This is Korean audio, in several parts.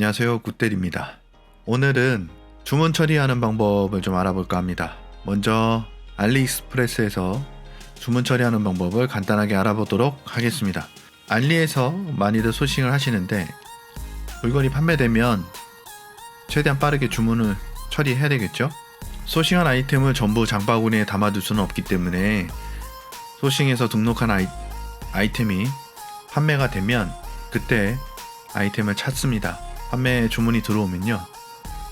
안녕하세요, 굿델입니다. 오늘은 주문 처리하는 방법을 좀 알아볼까 합니다. 먼저 알리익스프레스에서 주문 처리하는 방법을 간단하게 알아보도록 하겠습니다. 알리에서 많이들 소싱을 하시는데 물건이 판매되면 최대한 빠르게 주문을 처리해야 되겠죠? 소싱한 아이템을 전부 장바구니에 담아둘 수는 없기 때문에 소싱해서 등록한 아이템이 판매가 되면 그때 아이템을 찾습니다. 판매 주문이 들어오면요,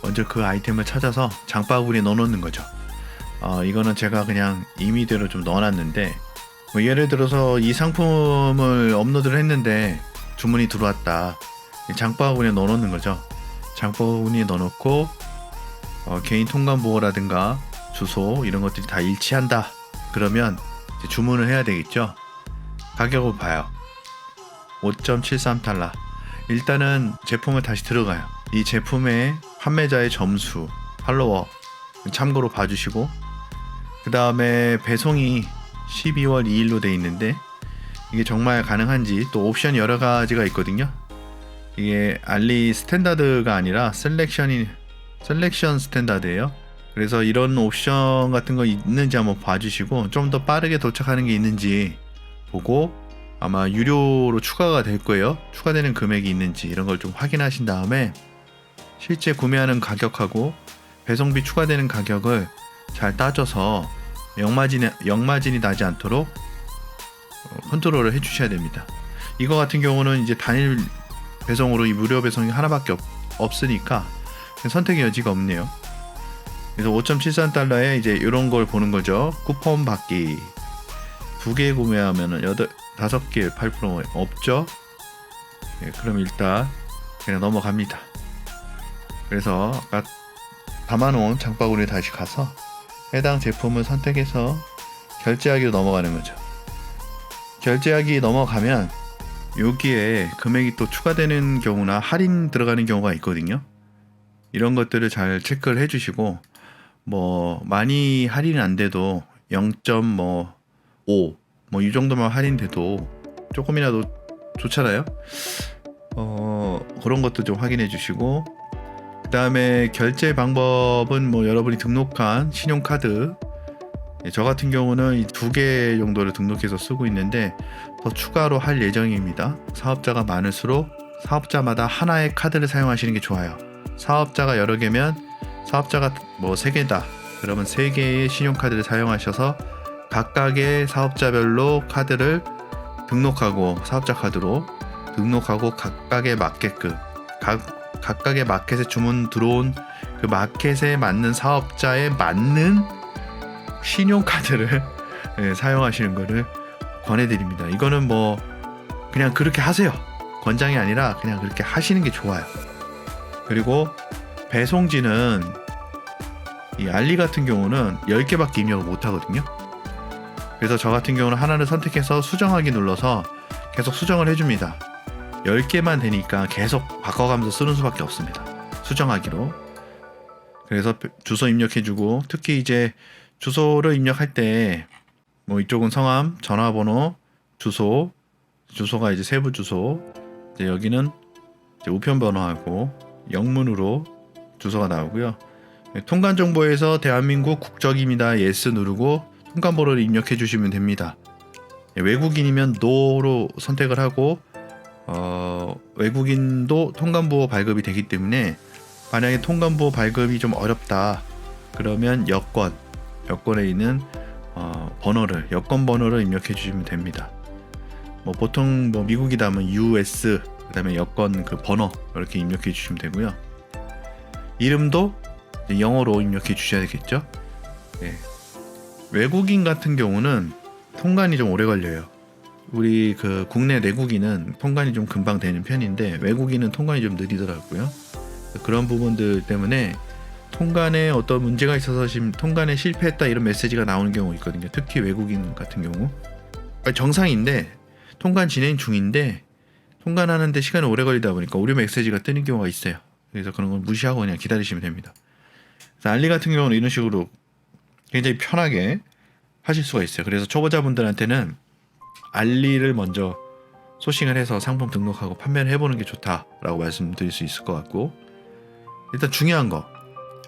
먼저 그 아이템을 찾아서 장바구니에 넣어놓는 거죠. 이거는 제가 그냥 임의대로 좀 넣어놨는데, 예를 들어서 이 상품을 업로드를 했는데 주문이 들어왔다. 장바구니에 넣어놓는 거죠. 장바구니에 넣어놓고 개인 통관보호라든가 주소 이런 것들이 다 일치한다. 그러면 이제 주문을 해야 되겠죠. 가격을 봐요. 5.73달러. 일단은 제품을 다시 들어가요. 이 제품의 판매자의 점수, 팔로워 참고로 봐주시고, 그 다음에 배송이 12월 2일로 돼 있는데 이게 정말 가능한지, 또 옵션이 여러 가지가 있거든요. 이게 알리 스탠다드가 아니라 셀렉션 스탠다드예요. 그래서 이런 옵션 같은 거 있는지 한번 봐주시고, 좀 더 빠르게 도착하는 게 있는지 보고, 아마 유료로 추가가 될 거예요. 추가되는 금액이 있는지 이런 걸 좀 확인하신 다음에 실제 구매하는 가격하고 배송비 추가되는 가격을 잘 따져서 역마진이 나지 않도록 컨트롤을 해주셔야 됩니다. 이거 같은 경우는 이제 단일 배송으로 이 무료 배송이 하나밖에 없으니까 선택의 여지가 없네요. 그래서 5.73달러에 이제 이런 걸 보는 거죠. 쿠폰 받기. 2개 구매하면은 5개 8% 없죠? 예, 그럼 일단 그냥 넘어갑니다. 그래서 아까 담아놓은 장바구니에 다시 가서 해당 제품을 선택해서 결제하기로 넘어가는 거죠. 결제하기 넘어가면 여기에 금액이 또 추가되는 경우나 할인 들어가는 경우가 있거든요. 이런 것들을 잘 체크를 해주시고, 많이 할인이 안 돼도 0.5 이 정도만 할인돼도 조금이라도 좋잖아요. 그런 것도 좀 확인해 주시고, 그 다음에 결제 방법은 여러분이 등록한 신용카드, 저 같은 경우는 이 2개 정도를 등록해서 쓰고 있는데 더 추가로 할 예정입니다. 사업자가 많을수록 사업자마다 하나의 카드를 사용하시는 게 좋아요. 사업자가 여러 개면 사업자가 3개다 그러면 3개의 신용카드를 사용하셔서 각각의 사업자별로 카드를 등록하고, 사업자 카드로 등록하고 각각의 마켓 각각의 마켓에 주문 들어온 그 마켓에 맞는 사업자에 맞는 신용카드를 사용하시는 거를 권해드립니다. 이거는 그냥 그렇게 하세요. 권장이 아니라 그냥 그렇게 하시는 게 좋아요. 그리고 배송지는 이 알리 같은 경우는 10개밖에 입력을 못 하거든요. 그래서 저 같은 경우는 하나를 선택해서 수정하기 눌러서 계속 수정을 해줍니다. 10개만 되니까 계속 바꿔가면서 쓰는 수밖에 없습니다. 수정하기로. 그래서 주소 입력해주고, 특히 이제 주소를 입력할 때 이쪽은 성함, 전화번호, 주소가 이제 세부 주소, 이제 여기는 이제 우편 번호하고 영문으로 주소가 나오고요. 통관 정보에서 대한민국 국적입니다. 예스 누르고 통관번호를 입력해 주시면 됩니다. 외국인이면 NO로 선택을 하고, 외국인도 통관부호 발급이 되기 때문에 만약에 통관부호 발급이 좀 어렵다 그러면 여권에 있는 여권 번호를 입력해 주시면 됩니다. 보통 미국이다면 US, 그 다음에 여권 그 번호 이렇게 입력해 주시면 되고요. 이름도 영어로 입력해 주셔야 되겠죠. 네. 외국인 같은 경우는 통관이 좀 오래 걸려요. 우리 국내 내국인은 통관이 좀 금방 되는 편인데 외국인은 통관이 좀 느리더라고요. 그런 부분들 때문에 통관에 어떤 문제가 있어서 지금 통관에 실패했다 이런 메시지가 나오는 경우가 있거든요. 특히 외국인 같은 경우 정상인데 통관 진행 중인데 통관하는데 시간이 오래 걸리다 보니까 오류 메시지가 뜨는 경우가 있어요. 그래서 그런 건 무시하고 그냥 기다리시면 됩니다. 그래서 알리 같은 경우는 이런 식으로 굉장히 편하게 하실 수가 있어요. 그래서 초보자분들한테는 알리를 먼저 소싱을 해서 상품 등록하고 판매를 해보는 게 좋다라고 말씀드릴 수 있을 것 같고, 일단 중요한 거,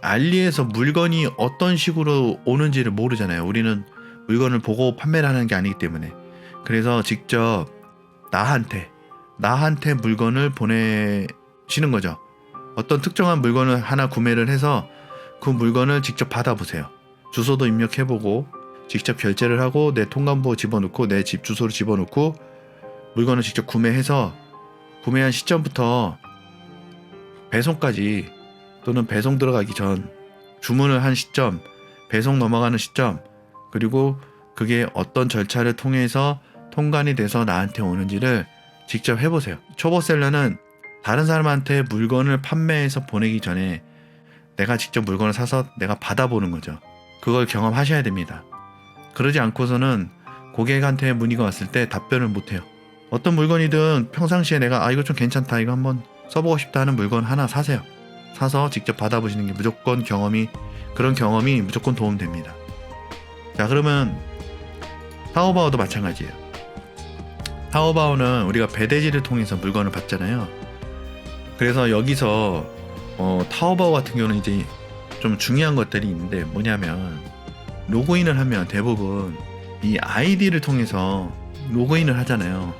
알리에서 물건이 어떤 식으로 오는지를 모르잖아요. 우리는 물건을 보고 판매를 하는 게 아니기 때문에. 그래서 직접 나한테 물건을 보내시는 거죠. 어떤 특정한 물건을 하나 구매를 해서 그 물건을 직접 받아보세요. 주소도 입력해보고 직접 결제를 하고 내 통관부 집어넣고 내 집 주소를 집어넣고 물건을 직접 구매해서 구매한 시점부터 배송까지, 또는 배송 들어가기 전, 주문을 한 시점, 배송 넘어가는 시점, 그리고 그게 어떤 절차를 통해서 통관이 돼서 나한테 오는지를 직접 해보세요. 초보셀러는 다른 사람한테 물건을 판매해서 보내기 전에 내가 직접 물건을 사서 내가 받아보는 거죠. 그걸 경험하셔야 됩니다. 그러지 않고서는 고객한테 문의가 왔을 때 답변을 못해요. 어떤 물건이든 평상시에 내가 이거 좀 괜찮다, 이거 한번 써보고 싶다 하는 물건 하나 사세요. 사서 직접 받아보시는 게 무조건 그런 경험이 무조건 도움됩니다. 자, 그러면 타오바오도 마찬가지예요. 타오바오는 우리가 배대지를 통해서 물건을 받잖아요. 그래서 여기서 타오바오 같은 경우는 이제 좀 중요한 것들이 있는데, 뭐냐면 로그인을 하면 대부분 이 아이디를 통해서 로그인을 하잖아요.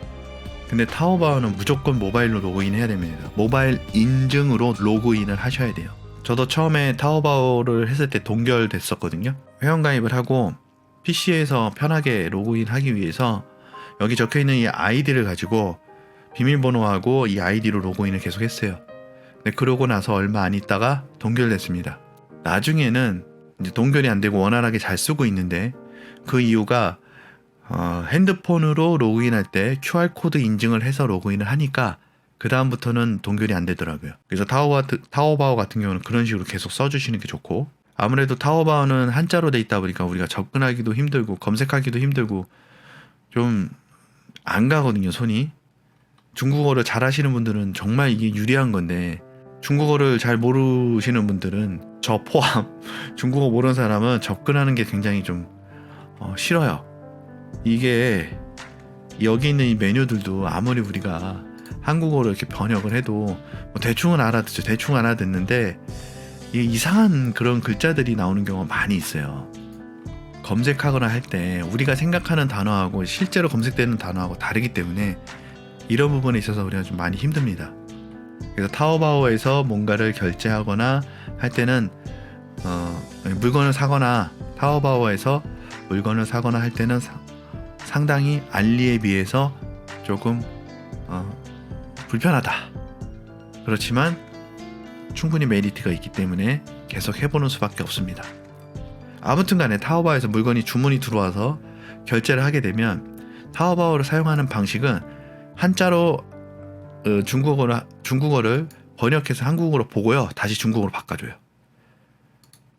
근데 타오바오는 무조건 모바일로 로그인해야 됩니다. 모바일 인증으로 로그인을 하셔야 돼요. 저도 처음에 타오바오를 했을 때 동결됐었거든요. 회원가입을 하고 PC에서 편하게 로그인하기 위해서 여기 적혀있는 이 아이디를 가지고 비밀번호하고 이 아이디로 로그인을 계속 했어요. 근데 그러고 나서 얼마 안 있다가 동결됐습니다. 나중에는 이제 동결이 안 되고 원활하게 잘 쓰고 있는데, 그 이유가 핸드폰으로 로그인할 때 QR코드 인증을 해서 로그인을 하니까 그 다음부터는 동결이 안 되더라고요. 그래서 타오바오 같은 경우는 그런 식으로 계속 써주시는 게 좋고, 아무래도 타오바오는 한자로 돼 있다 보니까 우리가 접근하기도 힘들고 검색하기도 힘들고 좀 안 가거든요, 손이. 중국어를 잘 하시는 분들은 정말 이게 유리한 건데, 중국어를 잘 모르시는 분들은, 저 포함 중국어 모르는 사람은 접근하는 게 굉장히 좀 싫어요. 이게 여기 있는 이 메뉴들도 아무리 우리가 한국어로 이렇게 번역을 해도 뭐 대충은 알아듣죠. 대충 알아듣는데 이게 이상한 그런 글자들이 나오는 경우가 많이 있어요. 검색하거나 할 때 우리가 생각하는 단어하고 실제로 검색되는 단어하고 다르기 때문에 이런 부분에 있어서 우리가 좀 많이 힘듭니다. 그래서 타오바오에서 뭔가를 결제하거나 할 때는 물건을 사거나, 타오바오에서 물건을 사거나 할 때는 상당히 알리에 비해서 조금 불편하다. 그렇지만 충분히 메리트가 있기 때문에 계속 해보는 수밖에 없습니다. 아무튼 간에 타오바오에서 물건이 주문이 들어와서 결제를 하게 되면 타오바오를 사용하는 방식은 한자로 중국어를 번역해서 한국어로 보고요, 다시 중국어로 바꿔줘요.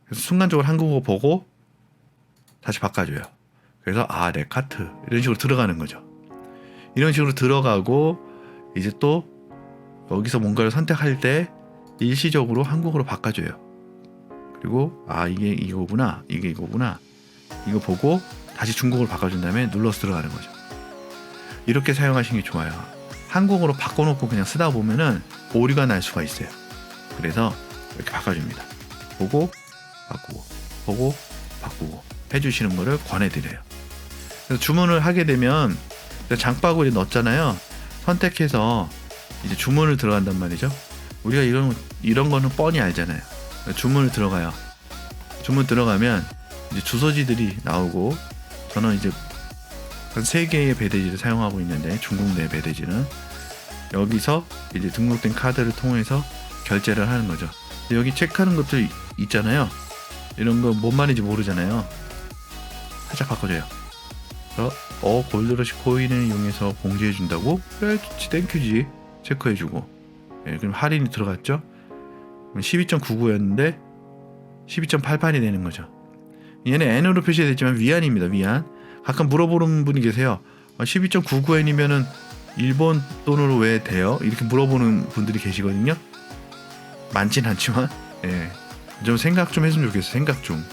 그래서 순간적으로 한국어 보고 다시 바꿔줘요. 그래서 내 카트, 이런 식으로 들어가는 거죠. 이런 식으로 들어가고 이제 또 여기서 뭔가를 선택할 때 일시적으로 한국어로 바꿔줘요. 그리고 이게 이거구나, 이게 이거구나, 이거 보고 다시 중국어로 바꿔준 다음에 눌러서 들어가는 거죠. 이렇게 사용하시는 게 좋아요. 한국어로 바꿔놓고 그냥 쓰다 보면은 오류가 날 수가 있어요. 그래서 이렇게 바꿔줍니다. 보고 바꾸고, 보고 바꾸고 해주시는 거를 권해드려요. 그래서 주문을 하게 되면 장바구니에 넣었잖아요. 선택해서 이제 주문을 들어간단 말이죠. 우리가 이런 거는 뻔히 알잖아요. 주문을 들어가요. 주문 들어가면 이제 주소지들이 나오고, 저는 이제 한 3개의 배대지를 사용하고 있는데, 중국 내 배대지는 여기서 이제 등록된 카드를 통해서 결제를 하는 거죠. 여기 체크하는 것들 있잖아요. 이런 거 뭔 말인지 모르잖아요. 살짝 바꿔줘요. 그래서 골드러시 코인을 이용해서 공지해 준다고? 그래, 좋지, 땡큐지. 체크해주고, 그럼 할인이 들어갔죠. 12.99였는데 12.88이 되는 거죠. 얘는 N으로 표시되지만 위안입니다. 위안. 가끔 물어보는 분이 계세요. 12.99엔이면은 일본 돈으로 왜 돼요? 이렇게 물어보는 분들이 계시거든요. 많진 않지만, 좀 생각 좀 했으면 좋겠어요. 생각 좀.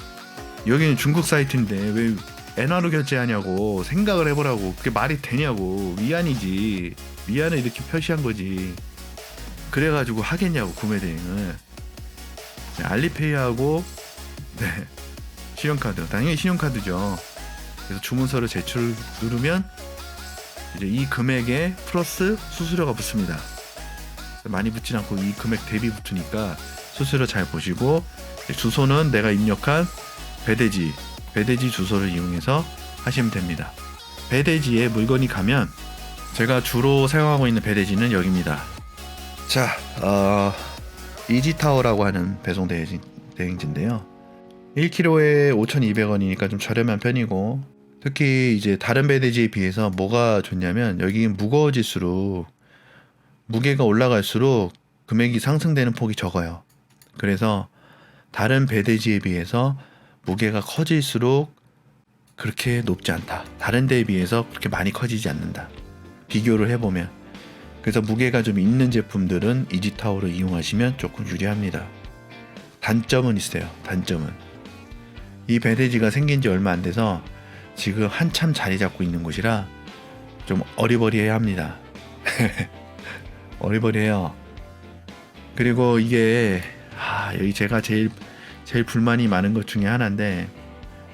여기는 중국 사이트인데 왜 엔화로 결제하냐고 생각을 해보라고. 그게 말이 되냐고. 위안이지. 위안을 이렇게 표시한 거지. 그래가지고 하겠냐고 구매 대행을. 네, 알리페이하고 네, 신용카드. 당연히 신용카드죠. 그래서 주문서를 제출 누르면 이제 이 금액에 플러스 수수료가 붙습니다. 많이 붙진 않고 이 금액 대비 붙으니까 수수료 잘 보시고, 주소는 내가 입력한 배대지 주소를 이용해서 하시면 됩니다. 배대지에 물건이 가면 제가 주로 사용하고 있는 배대지는 여기입니다. 자, 이지타워라고 하는 배송 대행지인데요. 1kg에 5,200원이니까 좀 저렴한 편이고, 특히 이제 다른 배대지에 비해서 뭐가 좋냐면 여기 무거워질수록, 무게가 올라갈수록 금액이 상승되는 폭이 적어요. 그래서 다른 배대지에 비해서 무게가 커질수록 그렇게 높지 않다. 다른 데에 비해서 그렇게 많이 커지지 않는다. 비교를 해보면. 그래서 무게가 좀 있는 제품들은 이지타워를 이용하시면 조금 유리합니다. 단점은 있어요. 단점은 이 배대지가 생긴 지 얼마 안 돼서 지금 한참 자리 잡고 있는 곳이라 좀 어리버리해야 합니다. 어리버리해요. 그리고 이게 여기 제가 제일 불만이 많은 것 중에 하나인데,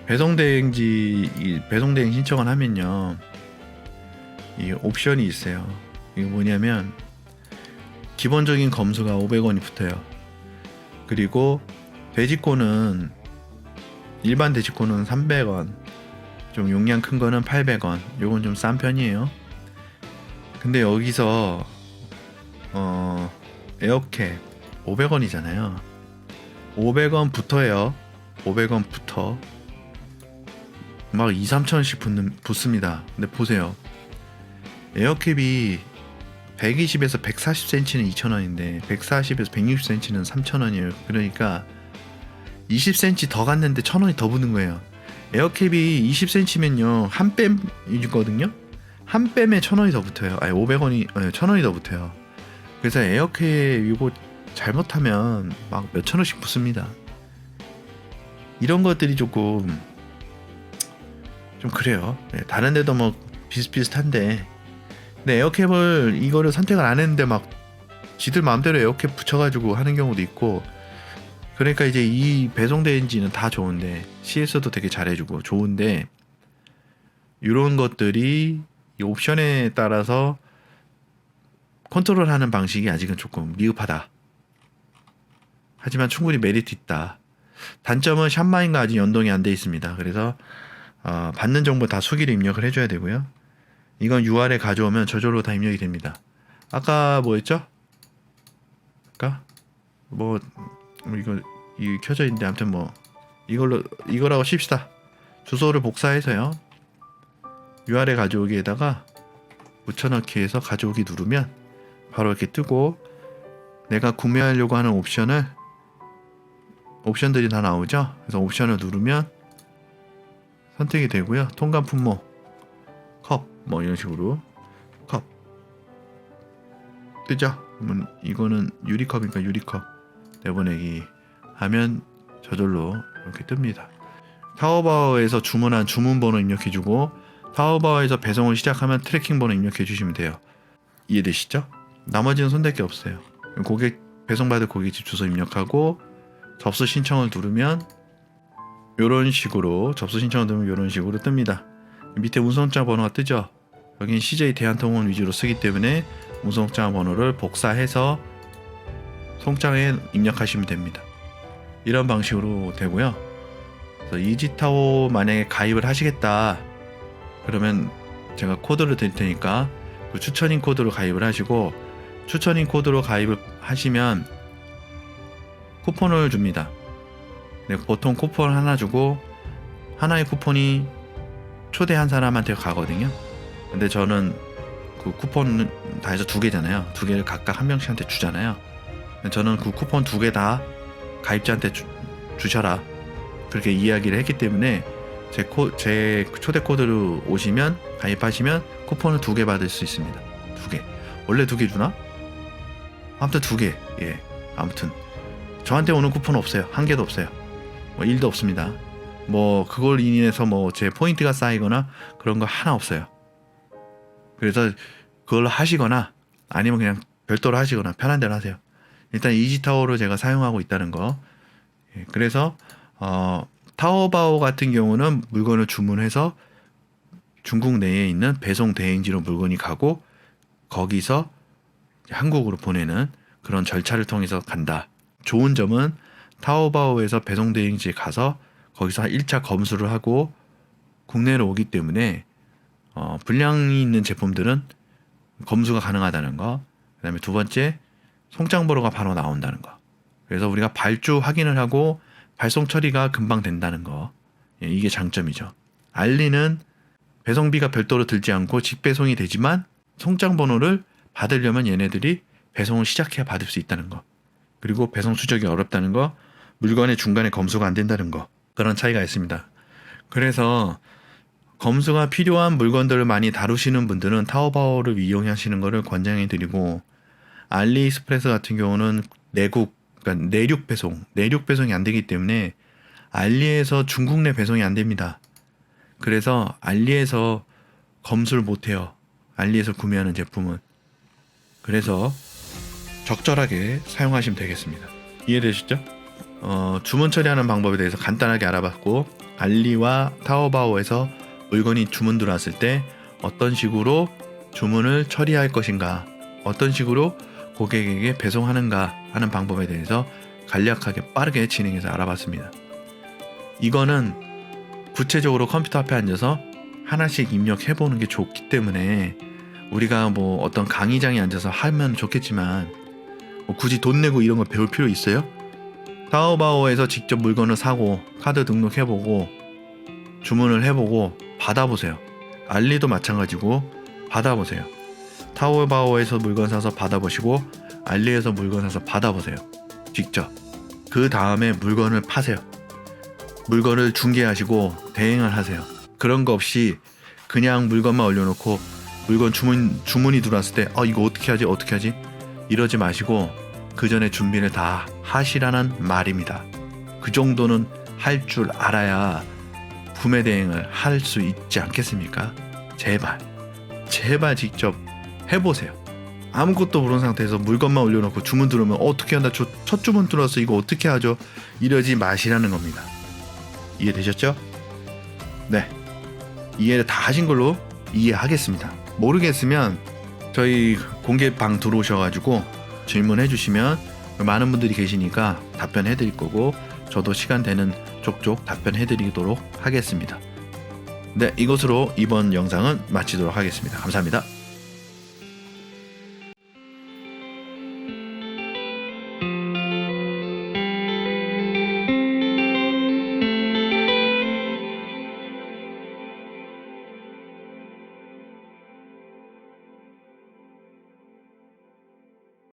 배송대행 신청을 하면요, 이 옵션이 있어요. 이게 뭐냐면 기본적인 검수가 500원이 붙어요. 그리고 돼지코는, 일반 돼지코는 300원, 좀 용량 큰 거는 800원. 요건 좀 싼 편이에요. 근데 여기서 에어캡 500원이잖아요. 500원 붙어요. 500원 붙어. 막 2-3천원씩 붙습니다. 근데 보세요. 에어캡이 120에서 140cm는 2,000원인데 140에서 160cm는 3,000원이에요. 그러니까 20cm 더 갔는데 1,000원이 더 붙는 거예요. 에어캡이 20cm면요 한 뺨이거든요. 한 뺨에 1,000원이 더 붙어요. 500원이 1,000원이 더 붙어요. 그래서 에어캡 이거 잘못하면 막 몇천 원씩 붙습니다. 이런 것들이 조금 좀 그래요. 네, 다른 데도 뭐 비슷비슷한데, 근데 에어캡을 이거를 선택을 안 했는데 막 지들 마음대로 에어캡 붙여가지고 하는 경우도 있고, 그러니까 이제 이 배송대행지는 다 좋은데, CS도 되게 잘해주고 좋은데, 이런 것들이 이 옵션에 따라서 컨트롤하는 방식이 아직은 조금 미흡하다. 하지만 충분히 메리트 있다. 단점은 샵마인과 아직 연동이 안 돼 있습니다. 그래서 받는 정보 다 수기로 입력을 해줘야 되고요. 이건 UR에 가져오면 저절로 다 입력이 됩니다. 아까 뭐였죠? 아까 이거 켜져 있는데, 아무튼 뭐 이거라고 칩시다. 주소를 복사해서요, UR에 가져오기에다가 붙여넣기 해서 가져오기 누르면 바로 이렇게 뜨고, 내가 구매하려고 하는 옵션들이 다 나오죠. 그래서 옵션을 누르면 선택이 되고요. 통관 품목, 컵, 뭐 이런 식으로 컵 뜨죠. 그러면 이거는 유리컵이니까 유리컵 내보내기 하면 저절로 이렇게 뜹니다. 타오바오에서 주문한 주문번호 입력해주고, 타오바오에서 배송을 시작하면 트래킹 번호 입력해주시면 돼요. 이해되시죠? 나머지는 손댈 게 없어요. 배송받을 고객집 주소 입력하고 접수 신청을 누르면 이런 식으로 뜹니다. 밑에 운송자 번호가 뜨죠. 여기는 CJ 대한통운 위주로 쓰기 때문에 운송자 번호를 복사해서 송장에 입력하시면 됩니다. 이런 방식으로 되고요. 그래서 이지타워 만약에 가입을 하시겠다 그러면 제가 코드를 드릴 테니까 그 추천인 코드로 가입을 하시고, 추천인 코드로 가입을 하시면 쿠폰을 줍니다. 네, 보통 쿠폰 하나 주고, 하나의 쿠폰이 초대한 사람한테 가거든요. 근데 저는 그 쿠폰 다 해서 2개잖아요. 2개를 각각 한 명씩한테 주잖아요. 저는 그 쿠폰 2개 다 가입자한테 주셔라, 그렇게 이야기를 했기 때문에 제 초대 코드로 오시면, 가입하시면 쿠폰을 2개 받을 수 있습니다. 2개. 원래 2개 주나? 아무튼 2개. 예. 아무튼 저한테 오는 쿠폰은 없어요. 한 개도 없어요. 뭐 1도 없습니다. 뭐 그걸 인해서 뭐 제 포인트가 쌓이거나 그런 거 하나 없어요. 그래서 그걸로 하시거나 아니면 그냥 별도로 하시거나 편한 대로 하세요. 일단 이지타워로 제가 사용하고 있다는 거. 그래서 타오바오 같은 경우는 물건을 주문해서 중국 내에 있는 배송 대행지로 물건이 가고 거기서 한국으로 보내는 그런 절차를 통해서 간다. 좋은 점은 타오바오에서 배송 대행지에 가서 거기서 1차 검수를 하고 국내로 오기 때문에 분량이 있는 제품들은 검수가 가능하다는 거. 그다음에 두 번째, 송장번호가 바로 나온다는 거. 그래서 우리가 발주 확인을 하고 발송 처리가 금방 된다는 거. 이게 장점이죠. 알리는 배송비가 별도로 들지 않고 직배송이 되지만 송장번호를 받으려면 얘네들이 배송을 시작해야 받을 수 있다는 거. 그리고 배송 수적이 어렵다는 거. 물건의 중간에 검수가 안 된다는 거. 그런 차이가 있습니다. 그래서 검수가 필요한 물건들을 많이 다루시는 분들은 타오바오를 이용하시는 것을 권장해 드리고, 알리익스프레스 같은 경우는 그러니까 내륙 배송이 안 되기 때문에 알리에서 중국 내 배송이 안 됩니다. 그래서 알리에서 검수를 못 해요. 알리에서 구매하는 제품은. 그래서 적절하게 사용하시면 되겠습니다. 이해되시죠? 주문 처리하는 방법에 대해서 간단하게 알아봤고, 알리와 타오바오에서 물건이 주문 들어왔을 때 어떤 식으로 주문을 처리할 것인가, 어떤 식으로 고객에게 배송하는가 하는 방법에 대해서 간략하게 빠르게 진행해서 알아봤습니다. 이거는 구체적으로 컴퓨터 앞에 앉아서 하나씩 입력해보는 게 좋기 때문에 우리가 뭐 어떤 강의장에 앉아서 하면 좋겠지만 뭐 굳이 돈 내고 이런 거 배울 필요 있어요? 타오바오에서 직접 물건을 사고 카드 등록해보고 주문을 해보고 받아보세요. 알리도 마찬가지고 받아보세요. 타오바오에서 물건 사서 받아보시고 알리에서 물건 사서 받아보세요. 직접. 그 다음에 물건을 파세요. 물건을 중개하시고 대행을 하세요. 그런 거 없이 그냥 물건만 올려놓고 물건 주문이 들어왔을 때 이거 어떻게 하지 이러지 마시고 그 전에 준비를 다 하시라는 말입니다. 그 정도는 할 줄 알아야 구매 대행을 할 수 있지 않겠습니까? 제발 직접 해보세요. 아무것도 모르는 상태에서 물건만 올려놓고 주문 들어오면 어떻게 한다, 첫 주문 들어왔어, 이거 어떻게 하죠, 이러지 마시라는 겁니다. 이해되셨죠? 네, 이해를 다 하신 걸로 이해하겠습니다. 모르겠으면 저희 공개방 들어오셔가지고 질문해 주시면 많은 분들이 계시니까 답변해 드릴 거고, 저도 시간 되는 족족 답변해 드리도록 하겠습니다. 네, 이것으로 이번 영상은 마치도록 하겠습니다. 감사합니다.